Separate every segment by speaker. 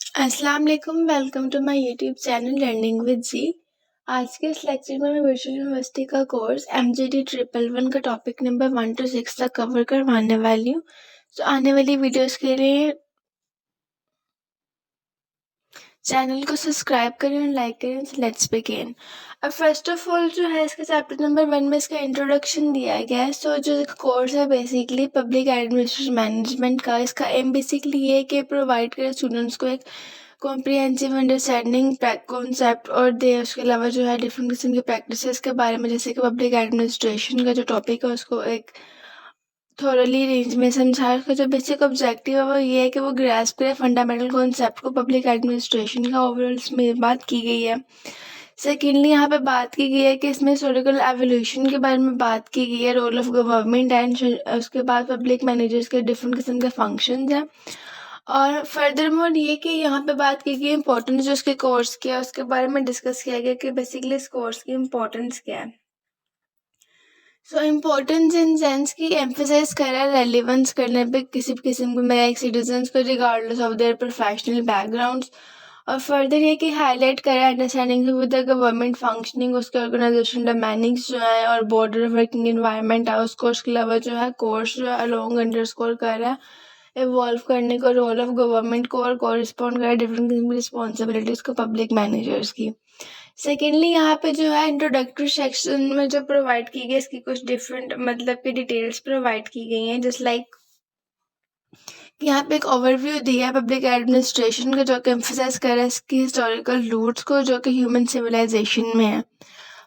Speaker 1: अस्सलाम वालेकुम, welcome to my YouTube channel learning with G. आज के इस लेक्चर में मैं वर्चुअल यूनिवर्सिटी का कोर्स MGT 111 का टॉपिक नंबर 1 to 6 तक कवर करवाने वाली हूँ। तो आने वाली वीडियोस के लिए चैनल को सब्सक्राइब करें और लाइक करें। Let's begin. अब फर्स्ट ऑफ ऑल जो है इसका चैप्टर नंबर 1 में इसका इंट्रोडक्शन दिया गया है। सो जो कोर्स है बेसिकली पब्लिक एडमिनिस्ट्रेशन मैनेजमेंट का, इसका एम बेसिकली ये है कि प्रोवाइड करे स्टूडेंट्स को एक कॉम्प्रिहेंसिव अंडरस्टैंडिंग कॉन्सेप्ट और दे। उसके अलावा जो है डिफरेंट किस्म की प्रैक्टिसेस के बारे में, जैसे कि पब्लिक एडमिनिस्ट्रेशन का जो टॉपिक है उसको एक थोरली रेंज में समझा। उसका जो बेसिक ऑब्जेक्टिव है वो ये है कि वो ग्रास्प करे फंडामेंटल कॉन्सेप्ट को पब्लिक एडमिनिस्ट्रेशन का। ओवरऑल इसमें बात की गई है। सेकेंडली यहाँ पे बात की गई है कि इसमें हिस्टोरिकल एवोल्यूशन के बारे में बात की गई है, रोल ऑफ गवर्नमेंट एंड उसके बाद पब्लिक मैनेजर्स के डिफरेंट किस्म के फंक्शंस हैं। और फर्दर मोर ये कि यहाँ पे बात की गई इंपॉर्टेंस जो उसके कोर्स की है उसके बारे में डिस्कस किया गया कि बेसिकली इस कोर्स की इम्पोर्टेंस क्या है। सो इम्पोर्टेंस इन सेंस की एम्फेसाइज करा रेलिवेंस करने पे किसी भी किस्म के मैं एक सिटीजन्स को regardless of their professional backgrounds. और फर्दर ये कि हाईलाइट करें understanding with the government functioning, उसके ऑर्गेनाइजेशन डोमेनिक्स जो है और बॉर्डर वर्किंग इन्वायरमेंट है उसको। उसके अलावा जो है कोर्स जो है अलोंग अंडरस्कोर कर रहा है इवॉल्व करने को रोल ऑफ गवर्नमेंट को और कॉरिस्पॉन्ड कर डिफरेंट किस्म की रिस्पॉन्सिबिलिटीज को पब्लिक मैनेजर्स की। सेकेंडली यहाँ पे जो है इंट्रोडक्टरी सेक्शन में जो प्रोवाइड की गई इसकी कुछ डिफरेंट मतलब की डिटेल्स प्रोवाइड की गई हैं। जस्ट लाइक यहाँ पे एक ओवरव्यू दिया है पब्लिक एडमिनिस्ट्रेशन का जो कि एम्फसाइज कर रहा है इसकी हिस्टोरिकल रूट्स को जो कि ह्यूमन सिविलाइजेशन में है।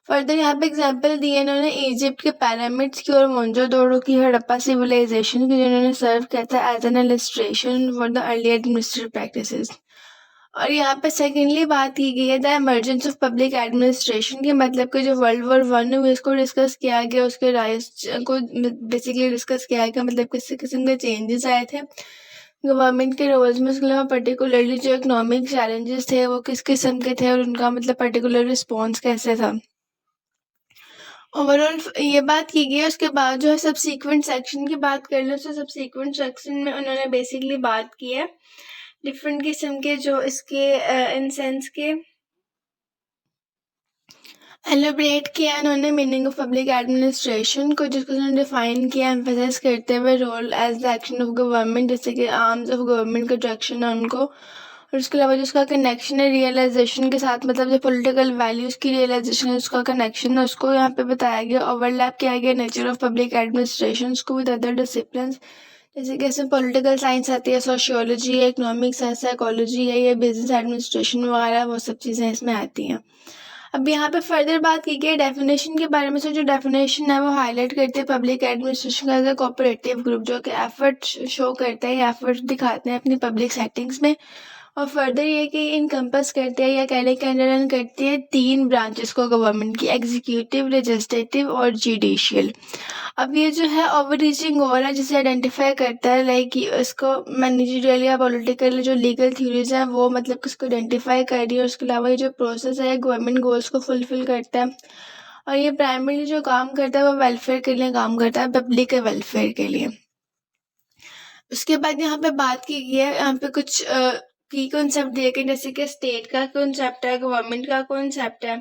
Speaker 1: फर्दर यहाँ पे एग्जांपल दिए इन्होंने इजिप्ट के पिरामिड्स की और मोहनजोदड़ो की हड़प्पा सिविलाइजेशन की, जिन्होंने सर्व किया था as an illustration for the early administrative practices. और यहाँ पे सेकेंडली बात की गई है the emergence of public administration की, मतलब कि जो वर्ल्ड वॉर 1 हुई इसको डिस्कस किया गया, उसके राइज को बेसिकली डिस्कस किया गया, मतलब किस किस्म के चेंजेस आए थे गवर्नमेंट के रोल्स में। उसके अलावा पर्टिकुलरली जो इकोनॉमिक चैलेंजेस थे वो किस किस्म के थे और उनका मतलब पर्टिकुलर रिस्पॉन्स कैसे था। ओवरऑल ये बात की गई है। उसके बाद जो है सबसीक्वेंट सेक्शन की बात कर लो तो सबसीक्वेंट सेक्शन में उन्होंने बेसिकली बात की है डिफरेंट किस्म के जो इसके इन सेंस के एलिब्रेट किया उन्होंने मीनिंग ऑफ पब्लिक एडमिनिस्ट्रेशन को, जिसको उन्होंने डिफाइन किया एम्फेसाइज करते हुए role as the action of government, जैसे कि आर्म्स ऑफ गवर्नमेंट का जो एक्शन है उनको। और उसके अलावा जिसका कनेक्शन है रियलाइजेशन के साथ, मतलब जो पॉलिटिकल वैल्यूज़ की रियलाइजेशन है उसका कनेक्शन है उसको यहाँ पे बताया गया। ओवरलैप किया गया नेचर ऑफ पब्लिक एडमिनिस्ट्रेशन को विद अदर डिसिप्लिन, जैसे कि इसमें पॉलिटिकल साइंस आती है, सोशियोलॉजी है, इकोनॉमिक्स है, साइकोलॉजी है, या बिजनेस एडमिनिस्ट्रेशन वगैरह वो सब चीज़ें इसमें आती हैं। अब यहाँ पे फर्दर बात की गई डेफिनेशन के बारे में। से जो डेफिनेशन है वो हाईलाइट करते हैं पब्लिक एडमिनिस्ट्रेशन का एज अ कोऑपरेटिव ग्रुप जो कि एफर्ट शो करता है या एफर्ट दिखाते हैं अपनी पब्लिक सेटिंग्स में। और फर्दर ये कि इनकम्पस करते हैं या कह लें कि अंडरलाइन करते हैं 3 ब्रांचेस को गवर्नमेंट की, एग्जीक्यूटिव, लेजिस्लेटिव और जुडिशियल। अब ये जो है ओवर रीचिंग गोल है जिसे आइडेंटिफाई करता है, लाइक इसको मैनेजरियल या पॉलिटिकल जो लीगल थ्योरीज हैं वो मतलब इसको आइडेंटिफाई कर रही है। उसके अलावा ये जो प्रोसेस है गवर्नमेंट गोल्स को फुलफिल करता है और ये प्राइमरी जो काम करता है वो वेलफेयर के लिए काम करता है, पब्लिक के वेलफेयर के लिए। उसके बाद यहाँ पे बात की गई है, यहाँ पे कुछ की कॉन्सेप्ट दिए गए, जैसे कि स्टेट का कॉन्सेप्ट है, गवर्नमेंट का कॉन्सेप्ट है।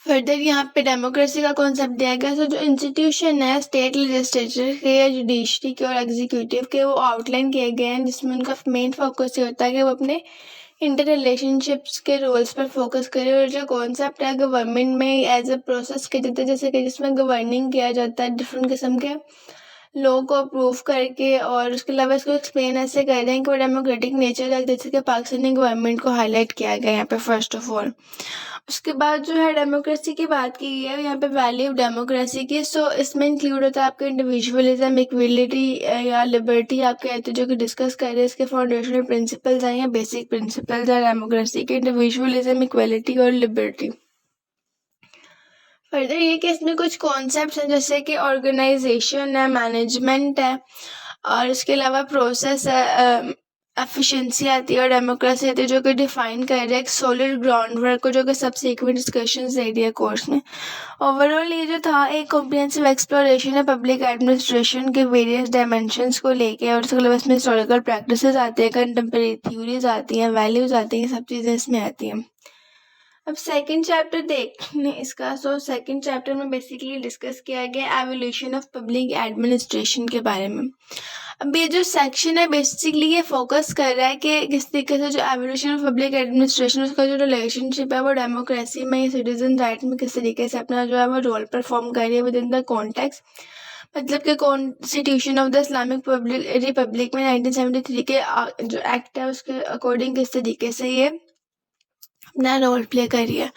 Speaker 1: फर्दर यहाँ पे डेमोक्रेसी का कॉन्सेप्ट दिया गया। सो जो इंस्टीट्यूशन है स्टेट लेजिस्लेचर के या जुडिशरी के और एग्जीक्यूटिव के वो आउटलाइन किए गए हैं, जिसमें उनका मेन फोकस ये होता है कि वो अपने इंटर रिलेशनशिप्स के रोल्स पर फोकस करे। और जो कॉन्सेप्ट है गवर्नमेंट में एज अ प्रोसेस के देते, जैसे कि जिसमें गवर्निंग किया जाता है डिफरेंट किस्म के लोगों को अप्रूव करके। और उसके अलावा इसको एक्सप्लेन ऐसे कर रहे हैं कि वो डेमोक्रेटिक नेचर है, जैसे कि पाकिस्तानी गवर्नमेंट को हाईलाइट किया गया यहाँ पे फर्स्ट ऑफ ऑल। उसके बाद जो है डेमोक्रेसी की बात की गई है यहाँ पे, वैल्यू डेमोक्रेसी की। सो इसमें इंक्लूड होता है आपका इंडिविजुअलिज्म, इक्वलिटी या लिबर्टी आप कहते हैं, जो कि डिस्कस कर रहे हैं। इसके फाउंडेशनल प्रिंसिपल्स हैं या बेसिक प्रिंसिपल्स हैं डेमोक्रेसी के, इंडिविजुअलिज्म, इक्वलिटी और लिबर्टी। फर्दर ये कि इसमें कुछ कॉन्सेप्ट्स हैं जैसे कि ऑर्गेनाइजेशन है, मैनेजमेंट है और इसके अलावा प्रोसेस है, एफिशिएंसी आती है और डेमोक्रेसी आती है, जो कि डिफाइन कर रहा है एक सॉलिड ग्राउंड वर्क को, जो कि सबसीक्वेंट डिस्कशंस दे रही है कोर्स में। ओवरऑल ये जो था एक कॉम्प्रिहेंसिव एक्सप्लोरेशन है पब्लिक एडमिनिस्ट्रेशन के वेरियस डायमेंशंस को लेके, और उसके इसमें हिस्टोरिकल प्रैक्टिसेस आती है, कंटेम्प्रेरी थ्योरीज आती हैं, वैल्यूज आती हैं, सब चीज़ें इसमें आती हैं। अब सेकंड चैप्टर देखने इसका, सेकंड चैप्टर में बेसिकली डिस्कस किया गया एवोल्यूशन ऑफ पब्लिक एडमिनिस्ट्रेशन के बारे में। अब ये जो सेक्शन है बेसिकली ये फोकस कर रहा है कि किस तरीके से जो एवोल्यूशन ऑफ पब्लिक एडमिनिस्ट्रेशन उसका जो रिलेशनशिप है वो डेमोक्रेसी में या सिटीजन राइट में किस तरीके से अपना जो है वो रोल परफॉर्म कर रही है विद इन द कॉन्टेक्स्ट। मतलब कि constitution of the Islamic Republic में 1973 के जो एक्ट है उसके अकॉर्डिंग किस तरीके से ये अपना रोल प्ले करिए।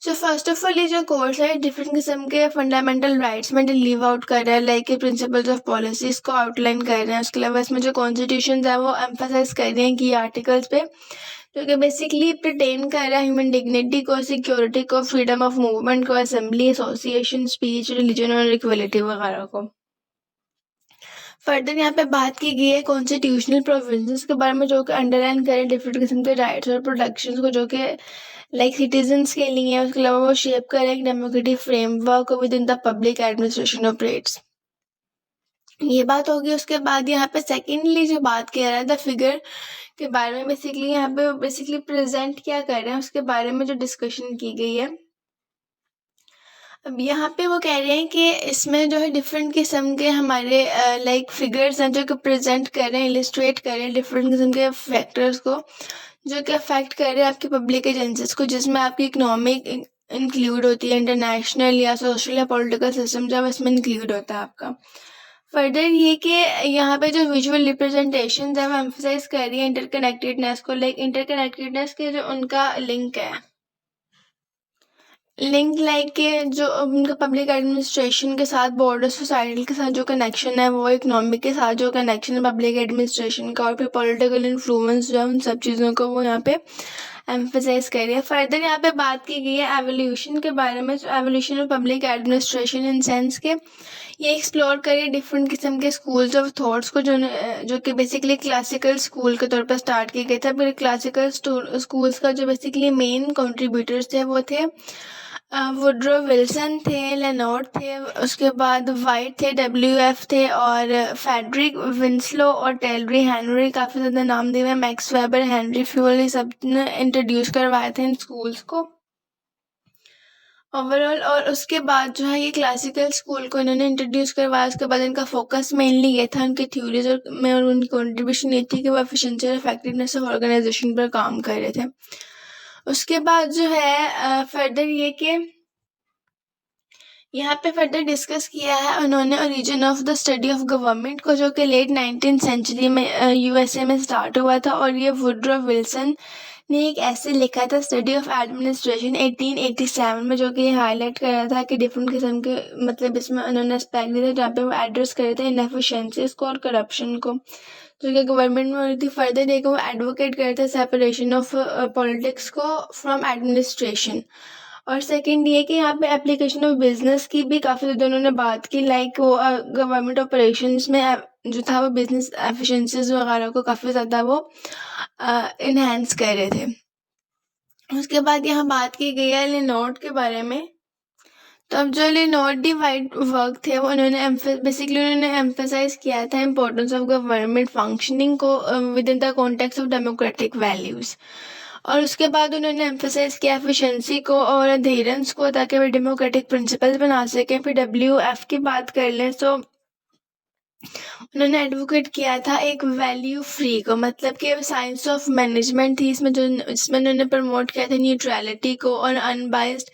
Speaker 1: सो फर्स्ट ऑफ ऑल ये जो कोर्स है डिफरेंट किस्म के फंडामेंटल राइट्स में लीव आउट कर रहा है, लाइक प्रिंसिपल्स ऑफ पॉलिसीज को आउटलाइन कर रहे हैं। उसके अलावा इसमें जो कॉन्स्टिट्यूशन है वो एम्फेसाइज कर रहे हैं की आर्टिकल्स पे, जो कि बेसिकली प्रटेन कर रहा है ह्यूमन डिग्निटी को, सिक्योरिटी को, फ्रीडम ऑफ मूवमेंट को, असेंबली, एसोसिएशन, स्पीच, रिलीजन और इक्वलिटी वगैरह को। फर्दर यहाँ पे बात की गई है कॉन्स्टिट्यूशनल प्रोविजंस के बारे में, जो कि अंडरलाइन करें डिफरेंट किस्म के राइट्स और प्रोटेक्शंस को, जो कि लाइक सिटीजन्स के लिए है। उसके अलावा वो शेप करें एक democratic framework with in the public administration operates. ये बात होगी। उसके बाद यहाँ पे सेकेंडली जो बात किया रहा है द फिगर के बारे में, बेसिकली यहाँ पे बेसिकली प्रेजेंट क्या कर रहे हैं उसके बारे में जो डिस्कशन की गई है। अब यहाँ पे वो कह रहे हैं कि इसमें जो है डिफरेंट किस्म के हमारे लाइक फिगर्स हैं जो कि प्रेजेंट कर रहे हैं, इलिस्ट्रेट कर रहे हैं डिफरेंट किस्म के फैक्टर्स को, जो कि अफेक्ट कर रहे हैं आपकी पब्लिक एजेंसीज को, जिसमें आपकी इकोनॉमिक इंक्लूड होती है, इंटरनेशनल या सोशल या पॉलिटिकल सिस्टम जब इसमें इंक्लूड होता है आपका। फर्दर ये कि यहाँ पे जो विजुअल रिप्रेजेंटेशन है वो एम्फसाइज कर रही है इंटरकनेक्टेडनेस को, लाइक इंटरकनेक्टेडनेस के जो उनका लिंक है, लिंक लाइक के जो उनका पब्लिक एडमिनिस्ट्रेशन के साथ, बॉर्डर सोसाइटी के साथ जो कनेक्शन है, वो इकोनॉमिक के साथ जो कनेक्शन है पब्लिक एडमिनिस्ट्रेशन का, और फिर पॉलिटिकल इन्फ्लुएंस जो है उन सब चीज़ों को वो यहाँ पे एम्फसाइज कर रही है। फर्दर यहाँ पे बात की गई है एवोल्यूशन के बारे में, evolution of public administration in sense के ये एक्सप्लोर करिए डिफरेंट किस्म के स्कूल्स ऑफ थॉट्स को, जो कि बेसिकली क्लासिकल स्कूल के तौर पर स्टार्ट किए गए थे। फिर क्लासिकल स्कूल्स का जो बेसिकली मेन कंट्रीब्यूटर्स थे वो थे वुड्रो विल्सन थे, लेनॉर्ड थे, उसके बाद वाइट थे, WF थे, और फेडरिक विंस्लो और टेलरी हेनरी, काफ़ी ज़्यादा नाम दिए हुए, मैक्स वेबर, हेनरी फ्यूल, ये सब ने इंट्रोड्यूस करवाए थे इन स्कूल्स को ओवरऑल। और उसके बाद जो है ये क्लासिकल स्कूल को इन्होंने इंट्रोड्यूस करवाया। उसके बाद इनका फोकस मेनली ये था उनकी थ्योरीज में, और उनकी कॉन्ट्रीब्यूशन ये थी कि वो एफिशिएंसी और इफेक्टिवनेस ऑफ ऑर्गेनाइजेशन पर काम कर रहे थे। उसके बाद जो है फर्दर ये कि यहाँ पे फर्दर डिस्कस किया है उन्होंने origin of the study of government को, जो कि लेट 19th सेंचुरी में USA में स्टार्ट हुआ था, और ये वुड्रो विल्सन ने एक ऐसे लिखा था स्टडी ऑफ एडमिनिस्ट्रेशन 1887 में, जो कि हाईलाइट कर रहा था कि डिफरेंट किस्म के मतलब इसमें उन्होंने एस्पेक्ट दिए थे जहाँ पे वो एड्रेस कर रहे थे इनएफिशिएंसीज को और करप्शन को, जो कि गवर्नमेंट में हो रही थी। फर्दर देखो वो एडवोकेट करते हैं सेपरेशन ऑफ पॉलिटिक्स को फ्रॉम एडमिनिस्ट्रेशन। और सेकंड ये कि यहाँ पे एप्लीकेशन ऑफ बिजनेस की भी काफ़ी ज़्यादा उन्होंने बात की, लाइक वो गवर्नमेंट ऑपरेशंस में जो था वो बिजनेस एफिशिएंसीज वगैरह को काफ़ी ज़्यादा वो इन्हेंस कर रहे थे। उसके बाद यहाँ बात की गई है लेनॉर्ड के बारे में। तो अब जो लेनॉर्ड डिवाइड वर्क थे वो उन्होंने बेसिकली उन्होंने एम्फेसाइज किया था इम्पोर्टेंस ऑफ गवर्नमेंट फंक्शनिंग को with in the context of democratic values. और उसके बाद उन्होंने एम्फेसाइज किया एफिशिएंसी को और अधेरेंस को, ताकि वे डेमोक्रेटिक प्रिंसिपल्स बना सकें। फिर WF की बात कर लें तो उन्होंने एडवोकेट किया था एक वैल्यू फ्री को, मतलब कि साइंस ऑफ मैनेजमेंट थी इसमें, इसमें उन्होंने प्रमोट किया था न्यूट्रलिटी को और अनबाइस्ड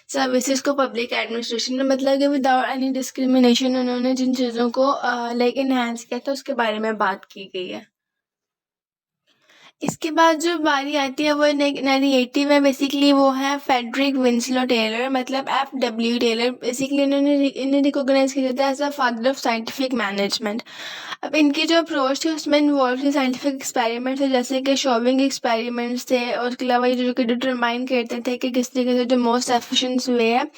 Speaker 1: सर्विसेज को पब्लिक एडमिनिस्ट्रेशन में, मतलब कि विदाउट एनी डिस्क्रिमिनेशन उन्होंने जिन चीज़ों को लाइक इन्हांस किया था उसके बारे में बात की गई है। इसके बाद जो बारी आती है वो नैरेटिव है, बेसिकली वो है फेडरिक विंस्लो टेलर, मतलब FW टेलर। बेसिकली इन्हें रिकॉग्नाइज किया जाता है as a father of scientific management. अब इनकी जो अप्रोच थी उसमें इन्वॉल्व थी साइंटिफिक एक्सपेरिमेंट्स थे, जैसे कि शॉविंग एक्सपेरिमेंट्स थे, और उसके अलावा जो कि डिटरमाइन करते थे कि किस तरीके से जो मोस्ट एफिशिएंट वे है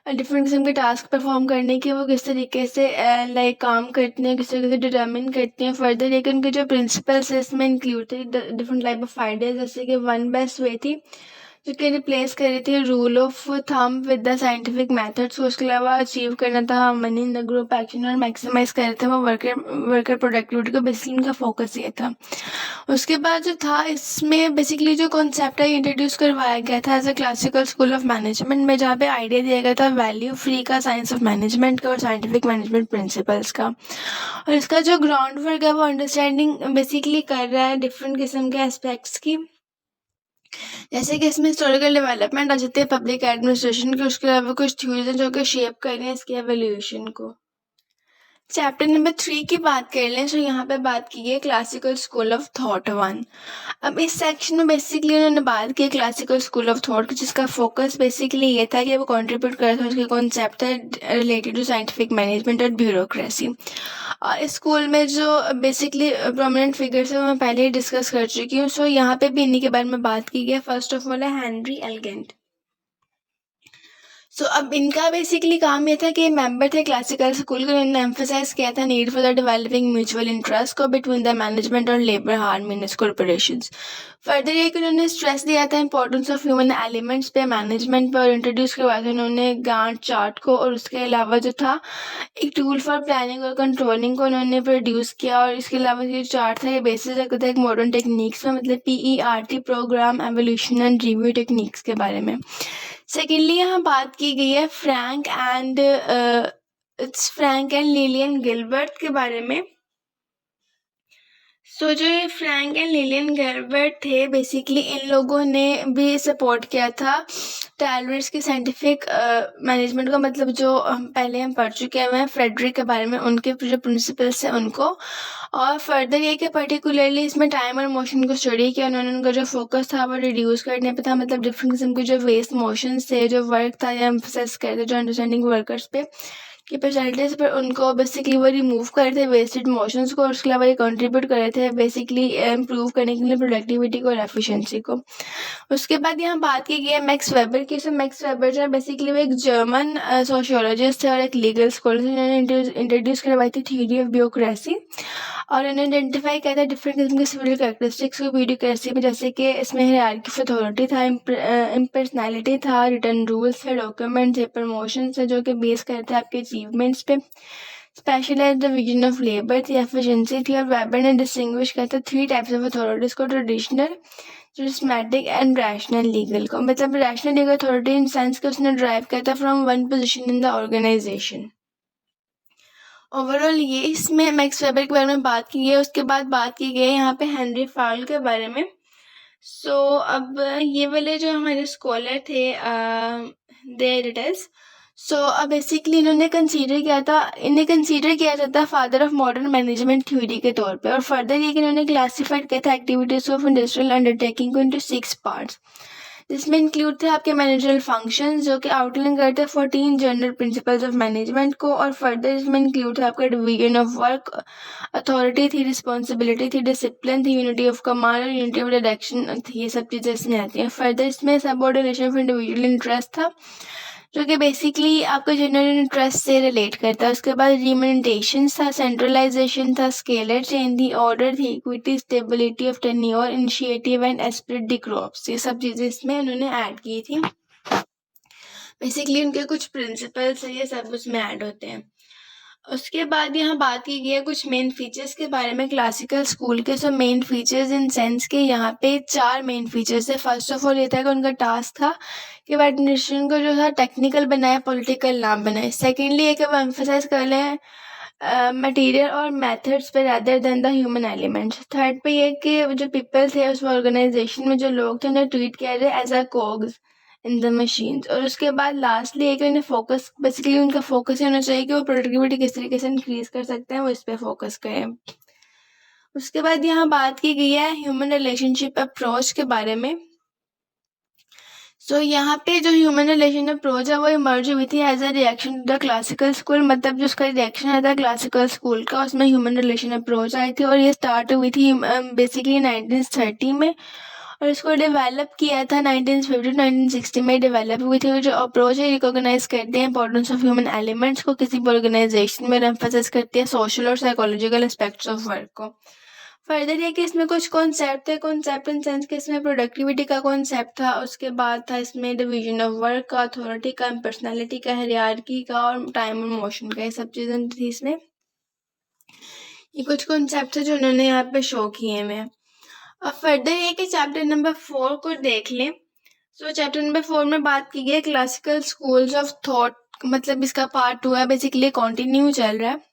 Speaker 1: डिफरेंट किस्म के टास्क परफॉर्म करने के, वो किस तरीके से लाइक काम करते हैं, किस तरीके से डिटर्मिन करते हैं। फर्दर एक उनके जो प्रिंसिपल्स है इसमें इंक्लूड थे डिफरेंट टाइप ऑफ आइडियाज, जैसे कि वन बेस्ट वे थी जो कि रिप्लेस करी थी rule of thumb with the scientific methods. उसके अलावा अचीव करना था money in the group action और मैक्सिमाइज कर रहे थे वो वर्कर प्रोडक्टिविटी को, बेसिकली उनका फोकस ये था। उसके बाद जो था इसमें बेसिकली जो कॉन्सेप्ट है इंट्रोड्यूस करवाया गया था as a classical school of management में, जहाँ पे आइडिया दिया गया था वैल्यू फ्री का, साइंस ऑफ मैनेजमेंट का और साइंटिफिक मैनेजमेंट प्रिंसिपल्स का। और इसका जो ग्राउंड वर्क है वो अंडरस्टैंडिंग बेसिकली कर रहा है डिफरेंट किस्म के एस्पेक्ट्स की, जैसे कि इसमें हिस्टोरिकल डेवलपमेंट आ जाती है पब्लिक एडमिनिस्ट्रेशन की। उसके अलावा कुछ थ्योरीज हैं जो कि शेप कर रही हैं इसके एवोल्यूशन को। चैप्टर नंबर 3 की बात कर लें तो यहाँ पे बात की है क्लासिकल स्कूल ऑफ थॉट 1। अब इस सेक्शन में बेसिकली उन्होंने बात की क्लासिकल स्कूल ऑफ थॉट की, जिसका फोकस बेसिकली ये था कि वो कंट्रीब्यूट कर रहा था उसके कॉन्सेप्ट है रिलेटेड टू साइंटिफिक मैनेजमेंट और ब्यूरोक्रेसी। और इस स्कूल में जो बेसिकली प्रोमिनेंट फिगर्स है वो मैं पहले ही डिस्कस कर चुकी हूँ। सो यहाँ पे भी इन्हीं के बारे में बात की गई। फर्स्ट ऑफ ऑल है हेनरी एलिगेंट। सो अब इनका बेसिकली काम ये था कि मेंबर थे क्लासिकल स्कूल के, उन्होंने एम्फोसाइज किया था need for the developing mutual interest को बिटवीन द मैनेजमेंट और labour harmony in corporations. Further ये कि उन्होंने स्ट्रेस दिया था इंपॉर्टेंस ऑफ ह्यूमन एलिमेंट्स पे, मैनेजमेंट पे, और इंट्रोड्यूस करवाया था उन्होंने गांठ चार्ट को। और उसके अलावा जो था एक टूल फॉर प्लानिंग और कंट्रोलिंग को उन्होंने प्रोड्यूस किया। और इसके अलावा ये चार्ट था ये बेसिस रखता था एक मॉडर्न टेक्निक्स में, मतलब PERT programme evolution and review techniques के बारे में। सेकेंडली यहाँ बात की गई है फ्रैंक एंड लिलियन गिलबर्ट के बारे में। सो जो ये फ्रैंक एंड लिलियन गिलबर्ट थे बेसिकली इन लोगों ने भी सपोर्ट किया था टैलवर्स की साइंटिफिक मैनेजमेंट का, मतलब जो पहले हम पढ़ चुके हैं फ्रेडरिक के बारे में, उनके जो प्रिंसिपल्स हैं उनको। और फर्दर ये कि पर्टिकुलरली इसमें टाइम और मोशन को स्टडी किया उन्होंने। उनका जो फोकस था वो रिड्यूस करने पे था, मतलब डिफरेंट किस्म के जो वेस्ट मोशंस थे, जो वर्क था या एम्फसाइज करते जो अंडरस्टैंडिंग वर्कर्स पे की पर्सनैलिटीज पर, उनको बेसिकली वो रिमूव कर थे वेस्टेड मोशंस को। और उसके अलावा ये कंट्रीब्यूट कर रहे थे बेसिकली इम्प्रूव करने के लिए प्रोडक्टिविटी को और एफिशिएंसी को। उसके बाद यहाँ बात की गई है मैक्स वेबर की। सो मैक्स वेबर जो है बेसिकली वो एक जर्मन सोशियोलॉजिस्ट थे और एक लीगल स्कॉलर थे, जिन्होंने इंट्रोड्यूस करवाई थी थ्योरी ऑफ ब्यूरोक्रेसी। और इन्होंने आइडेंटिफाई किया था डिफरेंट किस्म के सिविल कैरेक्टरिस्टिक्स को ब्यूरोक्रेसी में, जैसे कि इसमें हायरार्की ऑफ अथॉरिटी था, इम्पर्सनैलिटी था, रिटर्न रूल्स थे, डॉक्यूमेंट्स थे, प्रमोशंस थे जो कि बेस करते हैं आपके अचीवमेंट्स पे, स्पेशलाइज्ड डिवीजन ऑफ लेबर थी, एफिशिएंसी थी। और वेबर ने डिस्टिंग्विश किया था 3 टाइप्स ऑफ अथॉरिटीज को, traditional, systematic and rational legal को। मतलब rational legal authority in sense कि उसने ड्राइव किया था from one position in the organisation. Overall ये इसमें मैक्स वेबर के बारे में बात की है। उसके बाद बात की गई है यहाँ पे हेनरी फाउल के बारे में। सो अब ये वाले जो हमारे स्कॉलर थे देयर इट इज। सो अब बेसिकली इन्हें कंसीडर किया जाता है father of modern management theory के तौर पे। और फर्दर ये कि इन्होंने क्लासिफाइड किया था एक्टिविटीज ऑफ इंडस्ट्रियल अंडरटेकिंग को इनटू 6 पार्ट्स, जिसमें इंक्लूड थे आपके मैनेजरल फंक्शंस जो कि आउटलाइन करते हैं 14 जनरल प्रिंसिपल्स ऑफ मैनेजमेंट को। और फर्दर इसमें इंक्लूड था आपका डिवीजन ऑफ वर्क, अथॉरिटी थी, रिस्पॉन्सिबिलिटी थी, डिसिप्लिन थी, यूनिटी ऑफ कमांड और यूनिटी ऑफ डायरेक्शन थी। ये सब चीज़ें इसमें आती हैं। फर्दर इसमें सबऑर्डिनेशन ऑफ इंडिविजुअल इंटरेस्ट था जो कि बेसिकली आपका जनरल इंटरेस्ट से रिलेट करता है। उसके बाद रिमनेंटेशन था, सेंट्रलाइजेशन था, स्केलर चेंज थी, ऑर्डर थी, equity, stability of tenure, initiative and Spirit the crops. ये सब चीज़ें इसमें उन्होंने ऐड की थी। बेसिकली उनके कुछ प्रिंसिपल्स है ये सब उसमें ऐड होते हैं। उसके बाद यहाँ बात की गई है कुछ मेन फीचर्स के बारे में क्लासिकल स्कूल के। So main features in sense के यहाँ पे 4 मेन फीचर्स है। फर्स्ट ऑफ ऑल ये था कि उनका टास्क था कि वो एडमिनिस्ट्रेशन को जो था टेक्निकल बनाए, पॉलिटिकल ना बनाए। सेकेंडली ये कि वो एम्फोसाइज कर लें मटेरियल और मेथड्स पे rather than the human elements. Third पे ये कि जो पीपल थे उस ऑर्गेनाइजेशन में जो लोग थे उन्हें ट्रीट किया जाए as a cogs in the machines. और उसके बाद लास्टली एक उन्हें फोकस, बेसिकली उनका फोकस ये होना चाहिए कि वो प्रोडक्टिविटी किस तरीके से इंक्रीज कर सकते हैं, वो इस पे फोकस करें। उसके बाद यहाँ बात की गई है ह्यूमन रिलेशनशिप अप्रोच के बारे में। सो यहाँ पे जो ह्यूमन रिलेशन अप्रोच है वो इमर्ज हुई थी as a reaction to the classical school, मतलब जो उसका रिएक्शन आया था क्लासिकल स्कूल का, उसमें ह्यूमन रिलेशन अप्रोच आई थी। और ये स्टार्ट हुई थी बेसिकली 1930 में। और इसको डेवलप किया था 1950-1960 में। डेवलप हुई थी। जो अप्रोच है रिकॉग्नाइज करते हैं इंपॉर्टेंस ऑफ ह्यूमन एलिमेंट्स को किसी भी ऑर्गेनाइजेशन में, एम्फेसाइज करती है सोशल और साइकोलॉजिकल एस्पेक्ट्स ऑफ वर्क को। फर्दर ये कि इसमें कुछ कॉन्सेप्ट थे, कॉन्सेप्ट इन सेंस कि इसमें प्रोडक्टिविटी का कॉन्सेप्ट था, उसके बाद था इसमें डिवीजन ऑफ वर्क का, अथॉरिटी का, पर्सनैलिटी का, हायरार्की का और टाइम और मोशन का, ये सब चीज़ें थी इसमें। ये कुछ कॉन्सेप्ट है जो उन्होंने यहाँ पे शो किए हुए हैं। अब फर्दर ये कि चैप्टर नंबर 4 को देख लें। सो चैप्टर नंबर 4 में बात की गई है क्लासिकल स्कूल्स ऑफ थॉट, मतलब इसका पार्ट 2 है, बेसिकली कंटिन्यू चल रहा है।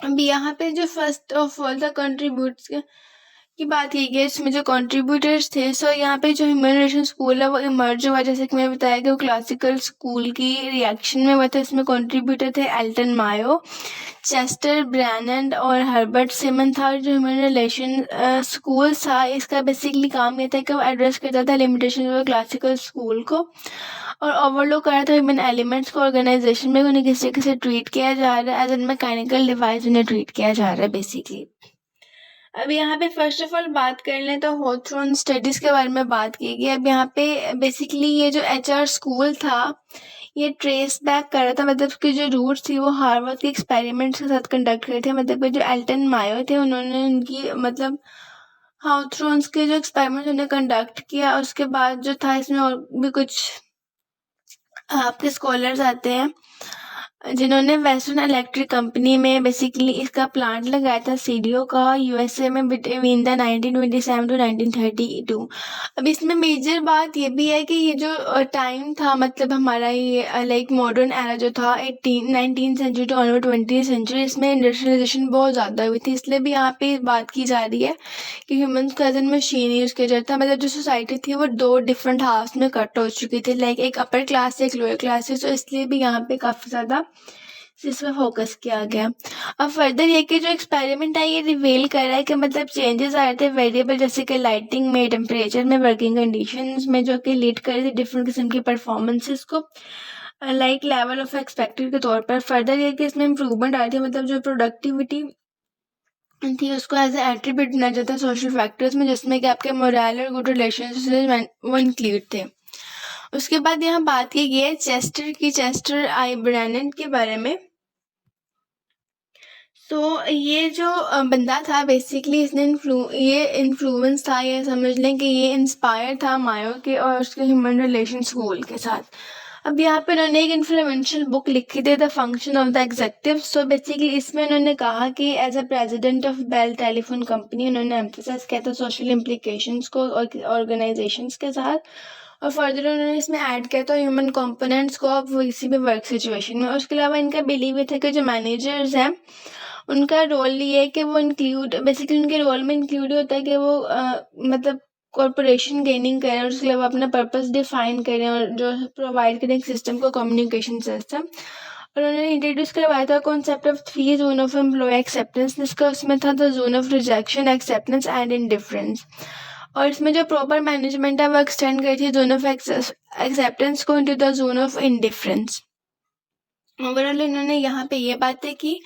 Speaker 1: अभी यहाँ पे जो first of all the contributes की बात की गई है, इसमें जो कंट्रीब्यूटर्स थे, सो यहाँ पे जो ह्यूमन रिलेशन स्कूल है वो इमर्ज हुआ, जैसे कि मैंने बताया कि वो क्लासिकल स्कूल की रिएक्शन में हुआ था। इसमें कंट्रीब्यूटर थे एल्टन मायो, चेस्टर ब्रैनन और हर्बर्ट सिमन था। और जो ह्यूमन रिलेशन स्कूल था, इसका बेसिकली काम ये था कि वो एड्रेस करता था लिमिटेशन ऑफ क्लासिकल स्कूल को और ओवरलुक कर रहा था ह्यूमन एलिमेंट्स को ऑर्गेनाइजेशन में उन्हें किसी से ट्रीट किया जा रहा है, एज एन मैकेनिकल डिवाइस उन्हें ट्रीट किया जा रहा है बेसिकली। अब यहाँ पे फर्स्ट ऑफ ऑल बात कर लें तो हॉथॉर्न स्टडीज़ के बारे में बात की गई। अब यहाँ पे बेसिकली ये जो HR स्कूल था ये ट्रेस बैक कर रहा था, मतलब उसकी जो रूट्स थी वो हार्वर्ड के एक्सपेरिमेंट्स के साथ कंडक्ट करे थे। मतलब जो एल्टन मायो थे उन्होंने उनकी मतलब हॉथॉर्न्स के जो एक्सपेरिमेंट उन्हें कंडक्ट किया। उसके बाद जो था इसमें और भी कुछ आपके स्कॉलर्स आते हैं जिन्होंने वेस्टर्न इलेक्ट्रिक कंपनी में बेसिकली इसका प्लांट लगाया था सीडीओ का, USA में बिटवीन द 1927 टू 1932। अब इसमें मेजर बात ये भी है कि ये जो टाइम था, मतलब हमारा ये लाइक मॉडर्न एरा जो था 19th century to onward 20th century, इसमें इंडस्ट्रियलाइजेशन बहुत ज़्यादा हुई थी। इसलिए भी यहाँ पे बात की जा रही है कि ह्यूमन को एज एन मशीन यूज़ किया जाता है। मतलब जो सोसाइटी थी वो 2 डिफरेंट हाफ्स में कट हो चुकी थी, लाइक एक अपर क्लास से एक लोअर क्लास से। तो इसलिए भी यहाँ पे काफ़ी ज़्यादा इस पर फोकस किया गया। अब फर्दर ये कि जो एक्सपेरिमेंट है ये रिवील कर रहा है कि मतलब चेंजेस आ रहे थे वेरिएबल, जैसे कि लाइटिंग में, टेम्परेचर में, वर्किंग कंडीशंस में, जो कि लीड कर रही थी डिफरेंट किस्म की परफॉर्मेंसेस को लाइक लेवल ऑफ एक्सपेक्टेड के तौर पर। फर्दर ये कि इसमें इम्प्रूवमेंट आई थी, मतलब जो प्रोडक्टिविटी थी उसको एज एट्रीब्यूट बनाया जाता है सोशल फैक्टर्स में, जिसमें कि आपके मोरल और गुड रिलेशनशिप वो इंक्लूड थे। उसके बाद यहाँ बात की गई है चेस्टर आई ब्रैनन के बारे में। तो ये जो बंदा था बेसिकली इसने ये इन्फ्लुएंस था, ये समझ लें कि ये इंस्पायर था मायो के और उसके ह्यूमन रिलेशन स्कूल के साथ। अब यहाँ पे उन्होंने एक इन्फ्लुएंशियल बुक लिखी थी, the function of the executive. So basically इसमें उन्होंने कहा कि as a president of Bell Telephone Company उन्होंने एम्फसाइज किया था सोशल इम्प्लीकेशंस को ऑर्गेनाइजेशंस के साथ। और फर्दर उन्होंने इसमें ऐड किया था ह्यूमन कंपोनेंट्स को अब किसी भी वर्क सिचुएशन में। उसके अलावा इनका बिलीव ये था कि जो मैनेजर्स हैं उनका रोल ये है कि वो इंक्लूड बेसिकली उनके रोल में इंक्लूड होता है कि वो मतलब कॉरपोरेशन गेनिंग करें और उसके अलावा अपना पर्पस डिफाइन करें और जो प्रोवाइड करें एक सिस्टम को, कम्युनिकेशन सिस्टम। और उन्होंने इंट्रोड्यूस करवाया था concept of 3 zone of employ acceptance, जिसका उसमें था the zone of rejection, acceptance and indifference. और इसमें जो प्रॉपर मैनेजमेंट है वो एक्सटेंड करी थी जोन ऑफ एक्सेप्टेंस को into the zone of indifference. Overall इन्होंने यहाँ पे ये बातें की।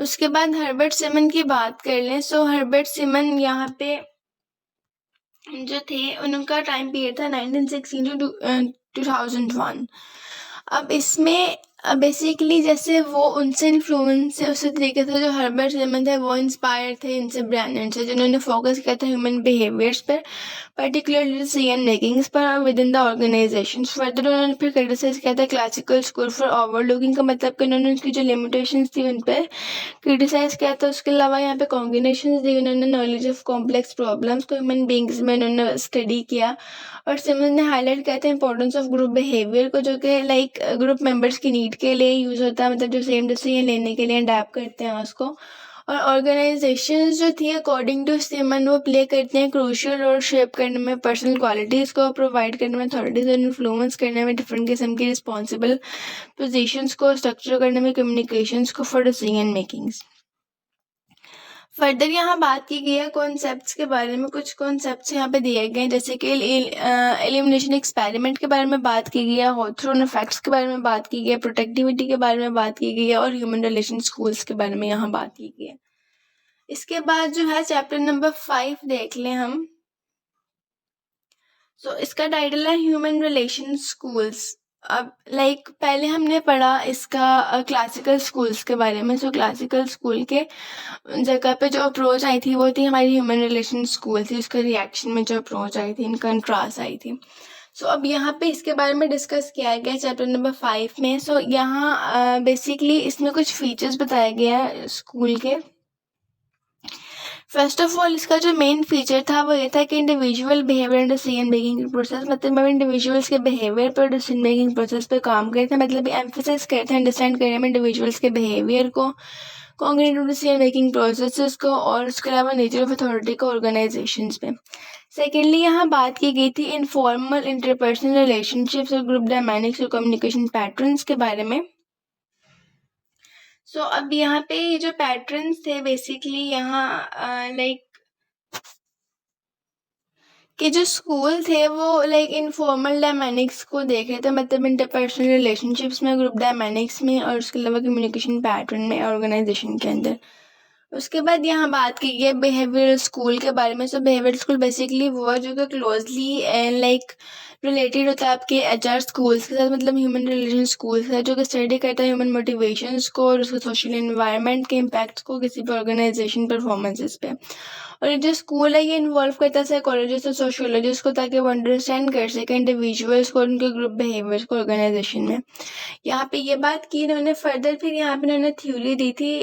Speaker 1: उसके बाद हर्बर्ट सिमन की बात कर लें। सो हर्बर्ट सिमन यहाँ पे जो थे उनका टाइम पीरियड था 1916 टू 2001। अब इसमें बेसिकली जैसे वो उनसे इन्फ्लुएंस है उसी तरीके से जो हर्बर्ट सिमन थे वो इंस्पायर थे इनसे, ब्रैनन से, जिन्होंने फोकस किया था ह्यूमन बिहेवियर्स पर, पर्टिकुलरली डिसीजन मेकिंग्स पर within the organisation. Further उन्होंने फिर क्रिटिसाइज किया था क्लासिकल स्कूल फॉर ओवरलुकिंग का, मतलब कि उन्होंने उनकी जो लिमिटेशंस थी उन पर क्रिटिसाइज किया था। उसके अलावा यहाँ पे कॉम्बिनेशन दी उन्होंने नॉलेज ऑफ कॉम्प्लेक्स प्रॉब्लम्स को ह्यूमन बींग्स में उन्होंने स्टडी किया। और सिमन ने हाईलाइट किया था इंपॉर्टेंस ऑफ ग्रुप बिहेवियर को, जो कि लाइक ग्रुप मेंबर्स की नीड के लिए यूज़ होता है, मतलब जो सेम डिसीजन लेने के लिए अडेप्ट करते हैं उसको। और ऑर्गेनाइजेशंस जो थी अकॉर्डिंग टू सिमन वो प्ले करते हैं क्रूशियल रोल शेप करने में, पर्सनल क्वालिटीज़ को प्रोवाइड करने में, अथॉरिटीज और इन्फ्लुएंस करने में, डिफरेंट किस्म की रिस्पॉन्सिबल पोजीशंस को स्ट्रक्चर करने में, कम्युनिकेशंस को फॉर डिसीजन मेकिंग्स। फर्दर यहाँ बात की गई है कॉन्सेप्ट्स के बारे में। कुछ कॉन्सेप्ट्स यहाँ पे दिए गए हैं, जैसे कि एलिमिनेशन एक्सपेरिमेंट के बारे में बात की गई है, हॉथॉर्न इफेक्ट्स के बारे में बात की गई है, प्रोटेक्टिविटी के बारे में बात की गई है और ह्यूमन रिलेशन स्कूल्स के बारे में यहाँ बात की गई है। इसके बाद जो है चैप्टर नंबर 5 देख लें हम। सो इसका टाइटल है ह्यूमन रिलेशन स्कूल्स। अब पहले हमने पढ़ा इसका क्लासिकल स्कूल्स के बारे में। सो क्लासिकल स्कूल के जगह पे जो अप्रोच आई थी वो थी हमारी ह्यूमन रिलेशन स्कूल थी, उसका रिएक्शन में जो अप्रोच आई थी, इन कंट्रास्ट आई थी। सो अब यहाँ पे इसके बारे में डिस्कस किया गया चैप्टर नंबर 5 में। सो यहाँ बेसिकली इसमें कुछ फीचर्स बताए गए हैं स्कूल के। फर्स्ट ऑफ ऑल इसका जो मेन फीचर था वो ये था कि individual behaviour and decision making process, मतलब हम इंडिविजुअल्स के बिहेवियर पर, डिसीजन मेकिंग प्रोसेस पे काम करते हैं, मतलब एम्फेसाइज करते हैं अंडरस्टैंड करने में इंडिविजुअल्स के बिहेवियर को, कॉग्निटिव डिसीजन मेकिंग प्रोसेसेस को, और उसके अलावा नेचर ऑफ अथॉरिटी को ऑर्गेनाइजेशंस पे। सेकेंडली यहाँ बात की गई थी इनफॉर्मल इंटरपर्सनल रिलेशनशिप्स और ग्रुप डायनामिक्स और कम्युनिकेशन पैटर्न्स के बारे में। सो अब यहाँ पे ये जो पैटर्न्स थे बेसिकली यहाँ कि जो स्कूल थे वो इनफॉर्मल डायनामिक्स को देख रहे थे, मतलब इंटरपर्सनल रिलेशनशिप्स में, ग्रुप डायनामिक्स में, और उसके अलावा कम्युनिकेशन पैटर्न में ऑर्गेनाइजेशन के अंदर। उसके बाद यहाँ बात की गई बिहेवियरल स्कूल के बारे में। सो बिहेवियरल स्कूल बेसिकली वो है जो कि क्लोजली रिलेटेड होता है आपके एचआर स्कूल्स के साथ, मतलब ह्यूमन रिलेशन स्कूल्स के साथ, जो कि स्टडी करता है ह्यूमन मोटिवेशंस को और उसके सोशल एनवायरनमेंट के इम्पैक्ट को किसी भी ऑर्गेनाइजेशन परफॉर्मेंसेस पे। और ये जो स्कूल है ये इन्वॉल्व करता है साइकोलॉजिस्ट और सोशियोलॉजिस्ट को, ताकि वो अंडरस्टैंड कर सके इंडिविजुअल्स को और उनके ग्रुप बिहेवियर्स को ऑर्गेनाइजेशन में। यहाँ पे ये बात की इन्होंने फर्दर, फिर यहाँ पे इन्होंने थ्योरी दी थी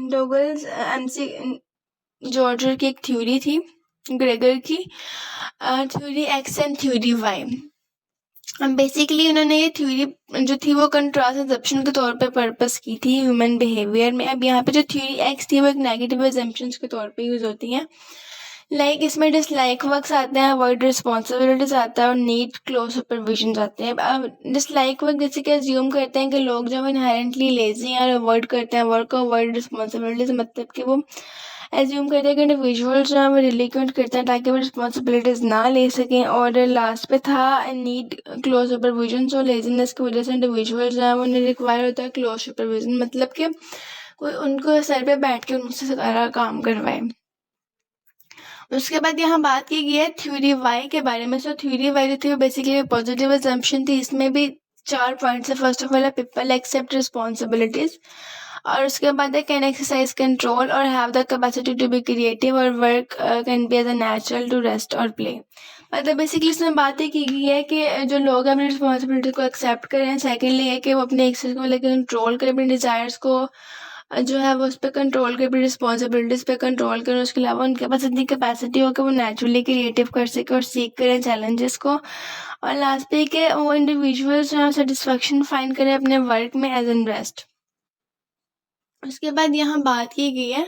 Speaker 1: डोगल्स एमसी जॉर्जर की एक थ्योरी थी, ग्रेगर की theory X and theory Y. Basically उन्होंने ये थ्योरी जो थी वो कंट्रास्ट एजम्पशन के तौर पे पर्पस की थी ह्यूमन बिहेवियर में। अब यहाँ पे जो थ्योरी एक्स थी वो एक नेगेटिव एजम्पशंस के तौर पे यूज होती हैं। इसमें डिसलाइक वर्क्स आते हैं, अवॉइड रिस्पॉन्सिबिलिटीज आता है, और नीड क्लोज सुपरविजन आते हैं। अब डिसलाइक वर्क जैसे कि अज्यूम करते हैं कि लोग जो इनहेरेंटली लेजी हैं और अवॉइड करते हैं वर्क को, अवॉइड रिस्पॉन्सिबिलिटीज मतलब कि वो एज्यूम करते हैं कि इंडिविजुअल्स जो है वो रिलीक्वेंट करते हैं ताकि वो रिस्पॉन्सिबिलिटीज ना ले सकें। और लास्ट पे था नीड क्लोज सुपरविजन। सो लेजीनेस की वजह से इंडिविजुअल्स जो है वो उन्हें रिक्वायर होता है क्लोज सुपरविजन, मतलब कि कोई उनको सर पे बैठ के उनसे सारा काम करवाए। उसके बाद यहाँ बात की गई है थ्योरी वाई के बारे में। सो थ्योरी वाई जो थी वो बेसिकली पॉजिटिव एजम्पशन थी। इसमें भी 4 पॉइंट्स है। फर्स्ट ऑफ ऑल है पीपल एक्सेप्ट रिस्पॉन्सिबिलिटीज, और उसके बाद है कैन एक्सरसाइज कंट्रोल और have the capacity to be creative, और work can be as a natural to rest और प्ले। मतलब बेसिकली इसमें बातें की गई है कि जो लोग अपनी रिस्पॉन्सिबिलिटी को एक्सेप्ट करें। सेकेंडली है कि वो अपने एक्सरसाइज को कंट्रोल करें, अपने डिजायर्स को जो है वो उस पर कंट्रोल करें, अपनी रिस्पॉन्सिबिलिटीज पे कंट्रोल करें। उसके अलावा उनके पास इतनी कैपेसिटी हो कि वो नेचुरली क्रिएटिव कर सके और सीख करें चैलेंजेस को। और लास्ट पे कि वो इंडिविजुअल्स जो है सेटिस्फेक्शन फाइंड करें अपने वर्क में एज एन रेस्ट। उसके बाद यहाँ बात की गई है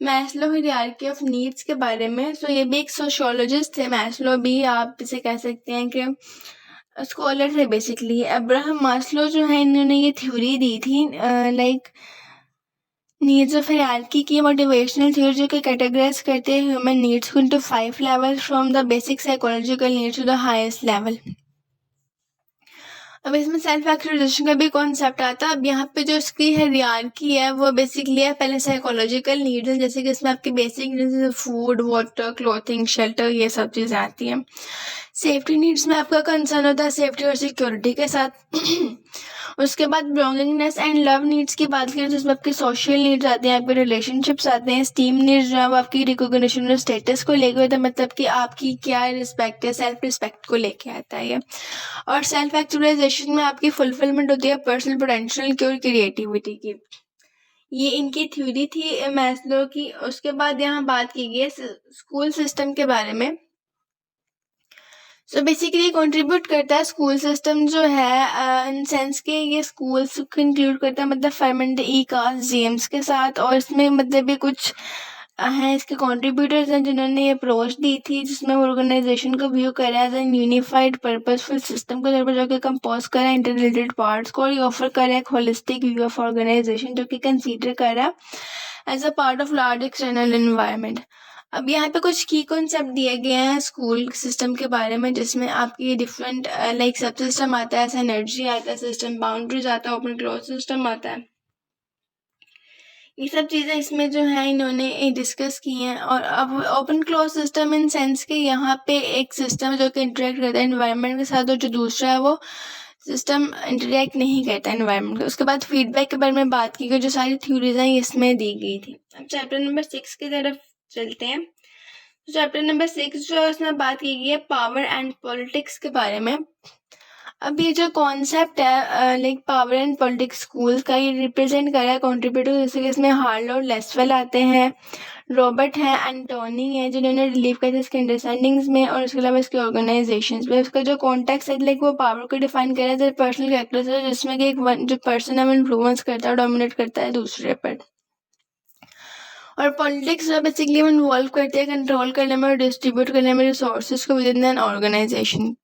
Speaker 1: मैस्लो हायरार्की ऑफ नीड्स के बारे में। सो ये भी एक सोशियोलॉजिस्ट थे, मैस्लो भी आप इसे कह सकते हैं कि स्कॉलर थे बेसिकली। अब्राहम मास्लो जो है इन्होंने ये थ्योरी दी थी नीड्स ऑफ हायरार्की की, मोटिवेशनल थ्योरी जो कि कैटेगराइज करते हैं ह्यूमन नीड्स को into 5 levels from the basic psychological needs to the highest level. अब इसमें सेल्फ एक्चुअलाइजेशन का भी कॉन्सेप्ट आता है। अब यहाँ पे जो इसकी हायरार्की है वो बेसिकली है पहले साइकोलॉजिकल नीड्स है, जैसे कि इसमें आपकी basic needs food, water, clothing, shelter, ये सब चीज़ें आती हैं। सेफ्टी नीड्स में आपका कंसर्न होता है सेफ्टी और सिक्योरिटी के साथ। उसके बाद बिलोंगिंगनेस एंड लव नीड्स की बात करें तो इसमें आपके सोशल नीड्स आते हैं, आपके रिलेशनशिप्स आते हैं। स्टीम नीड्स जो है वो आपकी रिकॉग्निशन और स्टेटस को लेकर होता है, मतलब कि आपकी क्या रिस्पेक्ट है, सेल्फ रिस्पेक्ट को लेके आता है ये। और सेल्फ एक्चुअलाइजेशन में आपकी फुलफिलमेंट होती है पर्सनल पोटेंशियल की और क्रिएटिविटी की। ये इनकी थ्योरी थी मैस्लो की। उसके बाद यहाँ बात की गई है स्कूल सिस्टम के बारे में। सो बेसिकली कंट्रीब्यूट करता है स्कूल सिस्टम जो है इन सेंस के ये स्कूल्स को इंक्लूड करता है, मतलब फर्मेंट ई कास्ट जेम्स के साथ। और इसमें मतलब ये कुछ हैं इसके कंट्रीब्यूटर्स हैं जिन्होंने ये अप्रोच दी थी, जिसमें ऑर्गेनाइजेशन को व्यू करा as an unified purposeful system के तौर पर, जो कि कंपोज करा इंटर रिलेटेड पार्ट्स को, और ये ऑफर करा एक होलिस्टिक व्यू ऑफ ऑर्गेनाइजेशन जो कि कंसीडर करा as a part of large external environment. अब यहाँ पे कुछ की कॉन्सेप्ट दिए गए हैं स्कूल सिस्टम के बारे में, जिसमें आपकी डिफरेंट सब सिस्टम आता है, एनर्जी आता है, सिस्टम बाउंड्रीज आता है, ओपन क्लोज सिस्टम आता है। ये सब चीज़ें इसमें जो है इन्होंने डिस्कस की हैं। और अब open close system in sense कि यहाँ पे एक सिस्टम जो कि इंटरेक्ट करता है एनवायरनमेंट के साथ, और जो दूसरा है वो सिस्टम इंटरेक्ट नहीं करता एनवायरनमेंट के। उसके बाद फीडबैक के बारे में बात की गई, जो सारी थ्योरीज हैं इसमें दी गई थी। अब चैप्टर नंबर 6 की तरफ चलते हैं। तो चैप्टर नंबर 6 जो है उसमें बात की गई है पावर एंड पॉलिटिक्स के बारे में। अब ये जो कॉन्सेप्ट है like power and politics school का, ये रिप्रेजेंट कर रहा है कॉन्ट्रीब्यूटर, जैसे कि इसमें हार्ल और लेसवेल आते हैं, रॉबर्ट है, एंटोनी है, जिन्होंने रिलीव किया था इसके अंडरस्टैंडिंग्स में और उसके अलावा इसके ऑर्गेनाइजेशंस में। उसका जो कॉन्टेक्स्ट है लाइक वो पावर को डिफाइन कर रहा है पर्सनल कैरेक्टर्स है, जिसमें कि एक जो पर्सन है वो इन्फ्लुएंस करता है, डोमिनेट करता है दूसरे पर। और पॉलिटिक्स बेसिकली वो इन्वॉल्व करते हैं कंट्रोल करने में और डिस्ट्रीब्यूट करने में रिसोर्सेज को विद इन एन ऑर्गेनाइजेशन।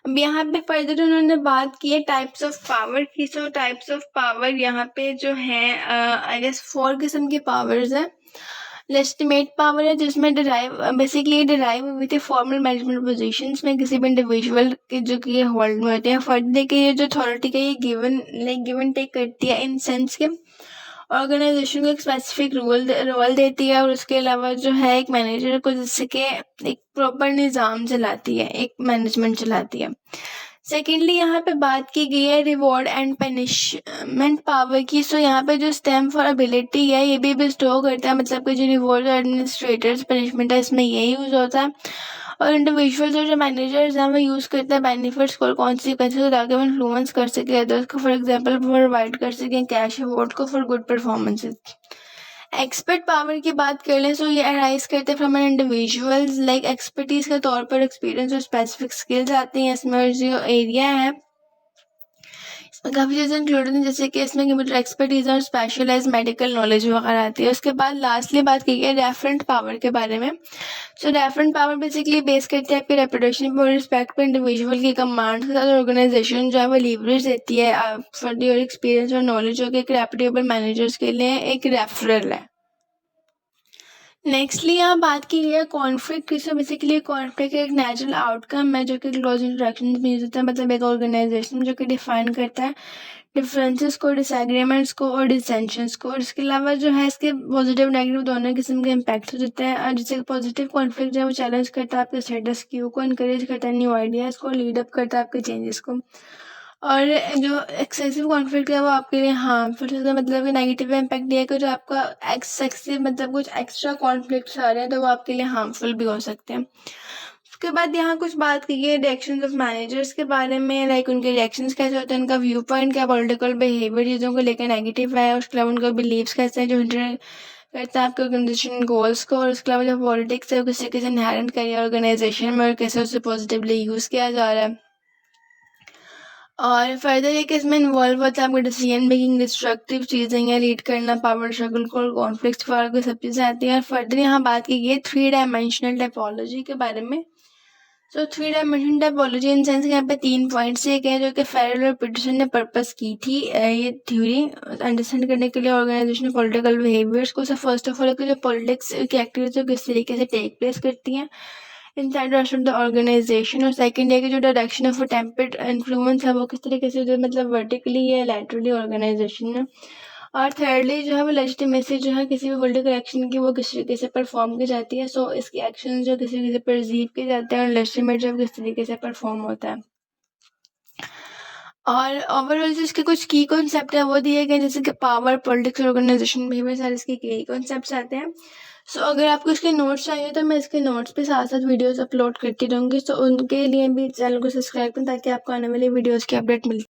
Speaker 1: अब यहाँ पे फर्दर उन्होंने बात की है टाइप्स ऑफ पावर की। सो टाइप्स ऑफ पावर यहाँ पे जो है आई गेस 4 किस्म के पावर्स हैं। लेजिटिमेट पावर है जिसमें डिराइव हुई थी फॉर्मल मैनेजमेंट पोजीशंस में किसी भी इंडिविजुअल के जो कि होल्ड में होते हैं। फर्दर के ये जो अथॉरिटी का ये गिवन टेक करती है इन सेंस के ऑर्गेनाइजेशन को एक स्पेसिफिक रोल देती है, और उसके अलावा जो है एक मैनेजर को जिससे कि एक प्रॉपर निज़ाम चलाती है, एक मैनेजमेंट चलाती है। सेकेंडली यहाँ पे बात की गई है रिवॉर्ड एंड पनिशमेंट पावर की। सो यहाँ पे जो स्टेम फॉर एबिलिटी है ये भी बेस्टो करता है, मतलब कि जो रिवॉर्ड एडमिनिस्ट्रेटर्स पनिशमेंट है इसमें यही यूज़ होता है। और इंडिविजुअल्स और जो मैनेजर्स हैं वो यूज़ करते हैं बेनिफिट्स को और कॉन्सिक्वेंसेस ताकि वो इन्फ्लुएंस कर सके अदर्स को, फॉर एग्जांपल प्रोवाइड कर सकें कैश अवार्ड को for good performances. Expert power की बात कर लें सो ये अराइज करते हैं from an individuals like expertise के तौर पर एक्सपीरियंस और स्पेसिफिक स्किल्स आती हैं इसमें। और जो एरिया है इसमें काफ़ी चीज़ें इंक्लूडेड हैं, जैसे कि इसमें कंप्यूटर एक्सपर्टीज और स्पेशलाइज मेडिकल नॉलेज वगैरह आती है। उसके बाद लास्टली बात की गई है रेफरेंट पावर के बारे में। सो रेफरेंट पावर बेसिकली बेस करती है आपके रेपुटेशन पर, रिस्पेक्ट पर, इंडिविजुअल की कमांड के साथ ऑर्गेनाइजेशन जो है वो लीवरेज देती है फॉर योर एक्सपीरियंस और नॉलेज, जो कि एक रेपुटेबल मैनेजर्स के लिए एक रेफरल है। नेक्स्टली यहाँ बात की गई है कॉन्फ्लिक्ट की। सो बेसिकली कॉन्फ्लिक्ट एक नेचुरल आउटकम है जो कि क्लोज इंटरेक्शन में यूज होता है, मतलब एक ऑर्गेनाइजेशन जो कि डिफाइन करता है डिफरेंसेस को, डिसएग्रीमेंट्स को और डिसेंशंस को। और इसके अलावा जो है इसके पॉजिटिव नेगेटिव दोनों किस्म के इम्पैक्ट हो जाते हैं। और जैसे पॉजिटिव कॉन्फ्लिक्ट जो है वो चैलेंज करता है आपके स्टेटस क्यू को, इनकरेज करता है न्यू आइडियाज़ को, लीड अप करता है आपके चेंजेस को। और जो एक्सेसिव कॉन्फ्लिक्ट है वो आपके लिए हार्मफुल है, मतलब कि नेगेटिव इम्पैक्ट ये है कि जो आपका एक्सेसिव मतलब कुछ एक्स्ट्रा कॉन्फ्लिक्ट्स आ रहे हैं तो वो आपके लिए हार्मफुल भी हो सकते हैं। उसके बाद यहाँ कुछ बात की है रिएक्शंस ऑफ मैनेजर्स के बारे में, लाइक उनके रिएक्शंस कैसे होते हैं, उनका व्यू पॉइंट क्या, पॉलिटिकल बिहेवियर चीज़ों को लेकर नेगेटिव है। उसके अलावा उनका बिलीव्स कैसे हैं जो हिंडर करता है आपके ऑर्गेनाइजेशन गोल्स को। और उसके अलावा जो पॉलिटिक्स है वो किसी कैसे इनहेरेंट करिए ऑर्गेनाइजेशन में और कैसे उसे पॉजिटिवली यूज़ किया जा रहा है। और फर्दर ये कि इसमें इन्वॉल्व होता है आपको डिसीजन मेकिंग, डिस्ट्रक्टिव चीज़ें या लीड करना, पावर स्ट्रगल को, कॉन्फ्लिक्ट वाले सब चीज़ें आती हैं। और फर्दर यहाँ बात की गई है 3 डायमेंशनल टाइपोलॉजी के बारे में। सो 3 डायमेंशनल टाइपोलॉजी इन सेंस यहाँ पे 3 पॉइंट्स एक है जो कि फेरल और पीटरसन ने पर्पस की थी ये थ्योरी अंडरस्टैंड करने के लिए ऑर्गेनाइजेशन पॉलिटिकल बिहेवियर्स को। सब फर्स्ट ऑफ ऑल जो पॉलिटिक्स की एक्टिविटीज किस तरीके से टेक प्लेस करती हैं इनसाइड ऑफ द ऑर्गेनाइजेशन। और सेकंड है कि जो डायरेक्शन ऑफ टेम्परेट इन्फ्लुएंस है वो किस तरीके से जो मतलब वर्टिकली या लैटरली ऑर्गेनाइजेशन में। और थर्डली जो है वो लेजिटिमेसी जो है किसी भी पॉलिटिकल एक्शन की वो किस तरीके से परफॉर्म की जाती है। सो इसकी एक्शन जो किसी तरीके से परसीव किए जाते हैं और लेजिटिमेट जो किस तरीके से परफॉर्म होता है। और ओवरऑल जो इसके कुछ की कॉन्सेप्ट है वो दिए गए, जैसे कि पावर, पॉलिटिक्स, ऑर्गेनाइजेशन बिहेवियर, सारे इसके की कॉन्सेप्ट्स आते हैं। सो अगर आपको इसके नोट्स चाहिए तो मैं इसके नोट्स पे साथ साथ वीडियोस अपलोड करती रहूँगी। सो उनके लिए भी चैनल को सब्सक्राइब करें ताकि आपको आने वाली वीडियोस की अपडेट मिलती